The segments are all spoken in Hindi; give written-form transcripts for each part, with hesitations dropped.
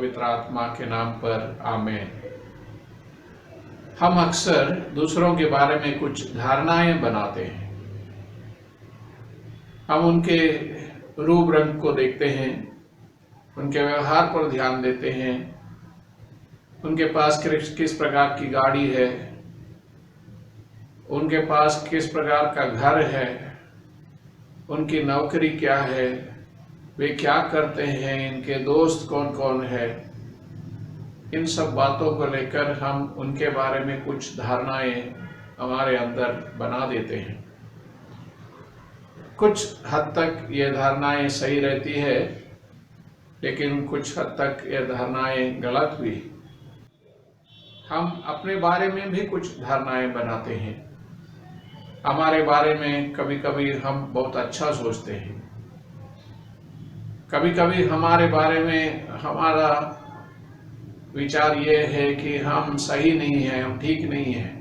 पवित्र आत्मा के नाम पर आमीन। हम अक्सर दूसरों के बारे में कुछ धारणाएं बनाते हैं। हम उनके रूप रंग को देखते हैं, उनके व्यवहार पर ध्यान देते हैं, उनके पास किस प्रकार की गाड़ी है, उनके पास किस प्रकार का घर है, उनकी नौकरी क्या है, वे क्या करते हैं, इनके दोस्त कौन कौन है। इन सब बातों को लेकर हम उनके बारे में कुछ धारणाएं हमारे अंदर बना देते हैं। कुछ हद तक ये धारणाएं सही रहती है, लेकिन कुछ हद तक ये धारणाएं गलत भी। हम अपने बारे में भी कुछ धारणाएं बनाते हैं। हमारे बारे में कभी कभी हम बहुत अच्छा सोचते हैं, कभी कभी हमारे बारे में हमारा विचार ये है कि हम सही नहीं हैं, हम ठीक नहीं हैं।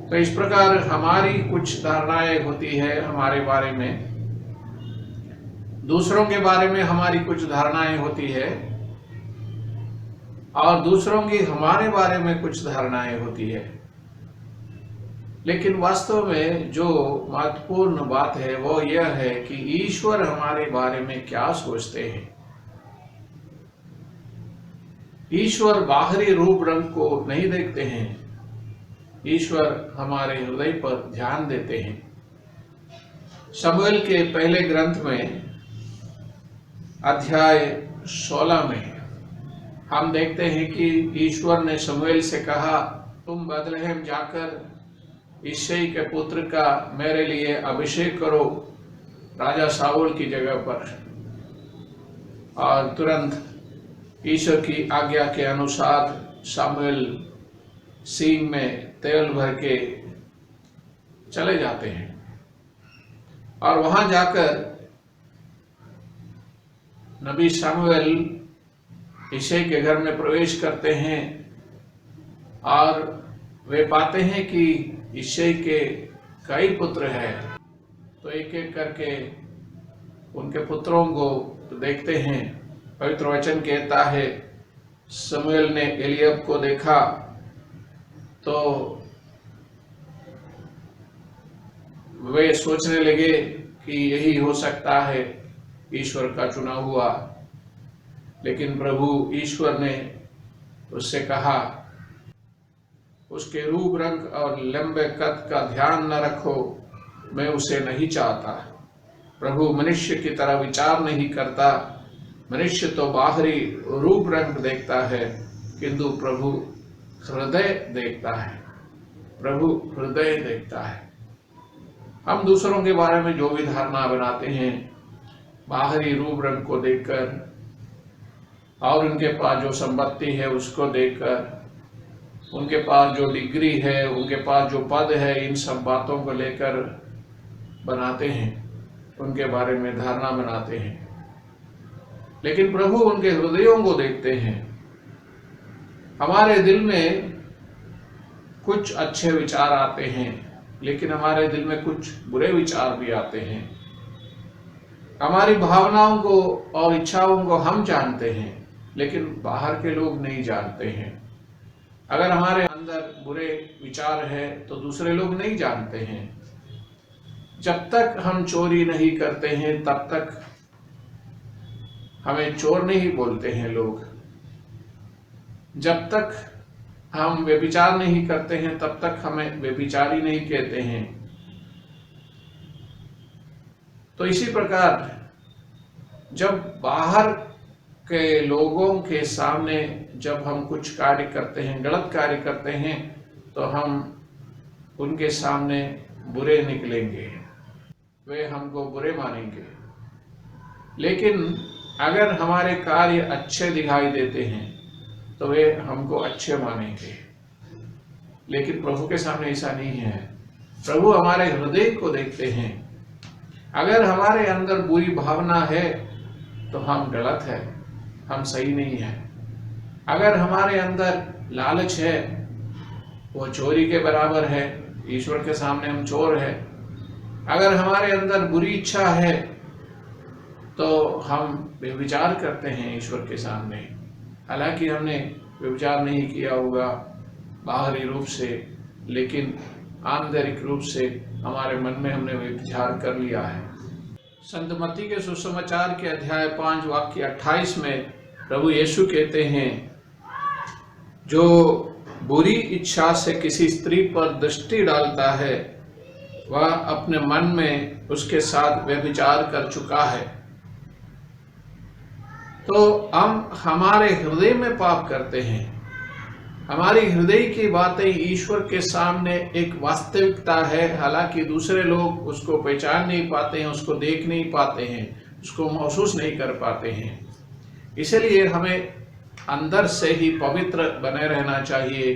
तो इस प्रकार हमारी कुछ धारणाएं होती है हमारे बारे में। दूसरों के बारे में हमारी कुछ धारणाएं होती है और दूसरों की हमारे बारे में कुछ धारणाएं होती है। लेकिन वास्तव में जो महत्वपूर्ण बात है वो यह है कि ईश्वर हमारे बारे में क्या सोचते हैं। ईश्वर बाहरी रूप रंग को नहीं देखते हैं, ईश्वर हमारे हृदय पर ध्यान देते हैं। शमूएल के पहले ग्रंथ में अध्याय 16 में हम देखते हैं कि ईश्वर ने शमूएल से कहा, तुम बैतलहम जाकर यिशै के पुत्र का मेरे लिए अभिषेक करो राजा शाऊल की जगह पर। और तुरंत ईश्वर की आज्ञा के अनुसार शमूएल सींग में तेल भर के चले जाते हैं और वहां जाकर नबी शमूएल यिशै के घर में प्रवेश करते हैं और वे पाते हैं कि यिशै के कई पुत्र हैं। तो एक एक करके उनके पुत्रों को देखते हैं। पवित्र वचन कहता है, शमूएल ने एलियब को देखा तो वे सोचने लगे कि यही हो सकता है ईश्वर का चुना हुआ। लेकिन प्रभु ईश्वर ने उससे कहा, उसके रूप रंग और लंबे कद का ध्यान न रखो, मैं उसे नहीं चाहता। प्रभु मनुष्य की तरह विचार नहीं करता। मनुष्य तो बाहरी रूप रंग देखता है, किंतु प्रभु हृदय देखता है। प्रभु हृदय देखता है। हम दूसरों के बारे में जो भी धारणा बनाते हैं बाहरी रूप रंग को देखकर और उनके पास जो संपत्ति है उसको देखकर, उनके पास जो डिग्री है, उनके पास जो पद है, इन सब बातों को लेकर बनाते हैं, उनके बारे में धारणा बनाते हैं। लेकिन प्रभु उनके हृदयों को देखते हैं। हमारे दिल में कुछ अच्छे विचार आते हैं, लेकिन हमारे दिल में कुछ बुरे विचार भी आते हैं। हमारी भावनाओं को और इच्छाओं को हम जानते हैं, लेकिन बाहर के लोग नहीं जानते हैं। अगर हमारे अंदर बुरे विचार है तो दूसरे लोग नहीं जानते हैं। जब तक हम चोरी नहीं करते हैं तब तक हमें चोर नहीं बोलते हैं लोग। जब तक हम व्यभिचार नहीं करते हैं तब तक हमें व्यभिचारी नहीं कहते हैं। तो इसी प्रकार जब बाहर के लोगों के सामने जब हम कुछ कार्य करते हैं, गलत कार्य करते हैं, तो हम उनके सामने बुरे निकलेंगे, वे हमको बुरे मानेंगे। लेकिन अगर हमारे कार्य अच्छे दिखाई देते हैं तो वे हमको अच्छे मानेंगे। लेकिन प्रभु के सामने ऐसा नहीं है। प्रभु हमारे हृदय को देखते हैं। अगर हमारे अंदर बुरी भावना है तो हम गलत है, हम सही नहीं है। अगर हमारे अंदर लालच है, वो चोरी के बराबर है, ईश्वर के सामने हम चोर है। अगर हमारे अंदर बुरी इच्छा है तो हम व्यभिचार करते हैं ईश्वर के सामने। हालांकि हमने व्यभिचार नहीं किया होगा बाहरी रूप से, लेकिन आंतरिक रूप से हमारे मन में हमने व्यभिचार कर लिया है। संत मत्ती के सुसमाचार के अध्याय 5 वाक्य 28 में प्रभु यीशु कहते हैं, जो बुरी इच्छा से किसी स्त्री पर दृष्टि डालता है वह अपने मन में उसके साथ व्यभिचार कर चुका है। तो हम हमारे हृदय में पाप करते हैं। हमारी हृदय की बातें ईश्वर के सामने एक वास्तविकता है, हालांकि दूसरे लोग उसको पहचान नहीं पाते हैं, उसको देख नहीं पाते हैं, उसको महसूस नहीं कर पाते हैं। इसलिए हमें अंदर से ही पवित्र बने रहना चाहिए।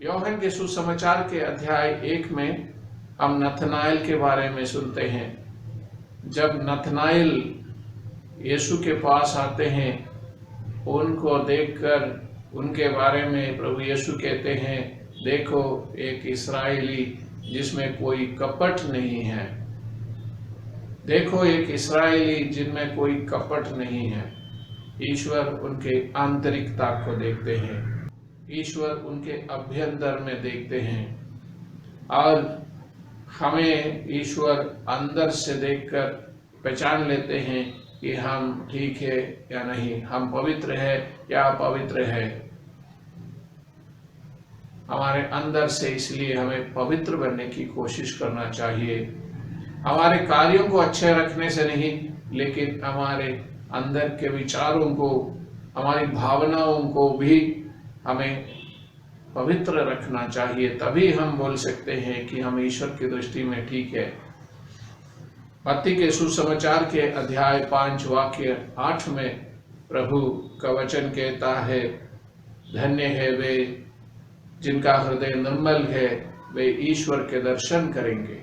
यूहन्ना के सुसमाचार के अध्याय 1 में हम नथनाएल के बारे में सुनते हैं। जब नथनाएल यीशु के पास आते हैं, उनको देखकर उनके बारे में प्रभु यीशु कहते हैं, देखो एक इस्राएली जिसमें कोई कपट नहीं है। देखो एक इस्राएली जिनमें कोई कपट नहीं है। ईश्वर उनके आंतरिकता को देखते हैं, ईश्वर उनके अभ्यंतर में देखते हैं, और हमें ईश्वर अंदर से देखकर पहचान लेते हैं कि हम ठीक है या नहीं, हम पवित्र है या अपवित्र है हमारे अंदर से। इसलिए हमें पवित्र बनने की कोशिश करना चाहिए, हमारे कार्यों को अच्छे रखने से नहीं, लेकिन हमारे अंदर के विचारों को, हमारी भावनाओं को भी हमें पवित्र रखना चाहिए। तभी हम बोल सकते हैं कि हम ईश्वर की दृष्टि में ठीक है। मत्ती के सुसमाचार के अध्याय 5 वाक्य 8 में प्रभु का वचन कहता है, धन्य है वे जिनका हृदय निर्मल है, वे ईश्वर के दर्शन करेंगे।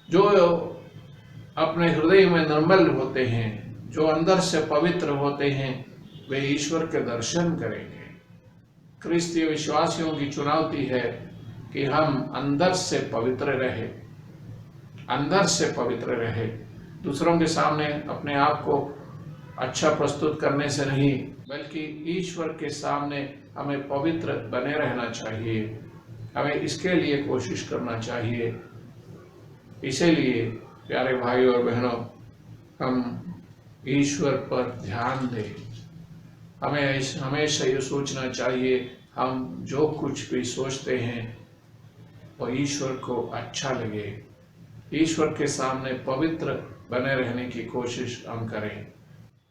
जो अपने हृदय में निर्मल होते हैं, जो अंदर से पवित्र होते हैं, वे ईश्वर के दर्शन करेंगे। क्रिस्तीय विश्वासियों की चुनौती है कि हम अंदर से पवित्र रहे, अंदर से पवित्र रहे, दूसरों के सामने अपने आप को अच्छा प्रस्तुत करने से नहीं, बल्कि ईश्वर के सामने हमें पवित्र बने रहना चाहिए। हमें इसके लिए कोशिश करना चाहिए। इसीलिए प्यारे भाइयों और बहनों, हम ईश्वर पर ध्यान दें। हमें हमेशा ये सोचना चाहिए, हम जो कुछ भी सोचते हैं वो ईश्वर को अच्छा लगे, ईश्वर के सामने पवित्र बने रहने की कोशिश हम करें।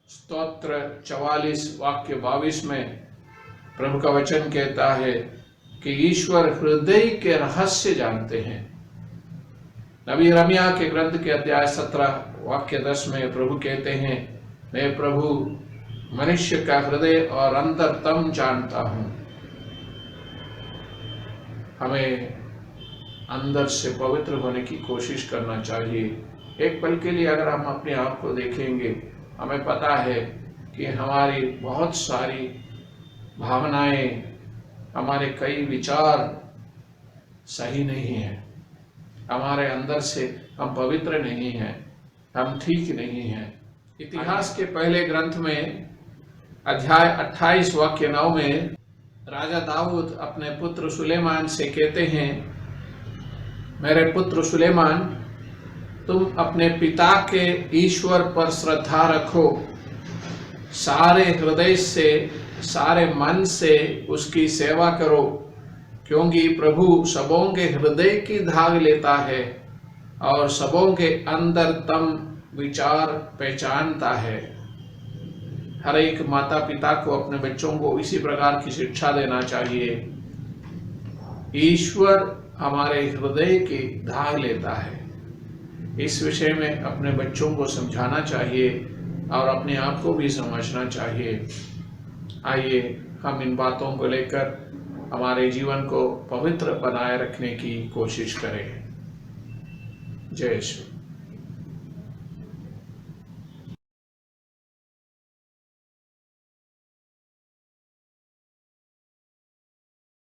स्तोत्र 44 वाक्य 22 में प्रभु का वचन कहता है कि ईश्वर हृदय के रहस्य जानते हैं। नबी यिर्मयाह के ग्रंथ के अध्याय 17 वाक्य 10 में प्रभु कहते हैं, मैं प्रभु मनुष्य का हृदय और अंतरतम जानता हूं। हमें अंदर से पवित्र होने की कोशिश करना चाहिए। एक पल के लिए अगर हम अपने आप को देखेंगे, हमें पता है कि हमारी बहुत सारी भावनाएं, हमारे कई विचार सही नहीं हैं, हमारे अंदर से हम पवित्र नहीं हैं, हम ठीक नहीं हैं। इतिहास के पहले ग्रंथ में अध्याय 28 वाक्य 9 में राजा दाऊद अपने पुत्र सुलेमान से कहते हैं, मेरे पुत्र सुलेमान, तुम अपने पिता के ईश्वर पर श्रद्धा रखो, सारे हृदय से, सारे मन से उसकी सेवा करो, क्योंकि प्रभु सबों के हृदय की धाग लेता है और सबों के अंतरतम विचार पहचानता है। हर एक माता पिता को अपने बच्चों को इसी प्रकार की शिक्षा देना चाहिए। ईश्वर हमारे हृदय की धाग लेता है। इस विषय में अपने बच्चों को समझाना चाहिए और अपने आप को भी समझना चाहिए। आइए हम इन बातों को लेकर हमारे जीवन को पवित्र बनाए रखने की कोशिश करें। जय श्री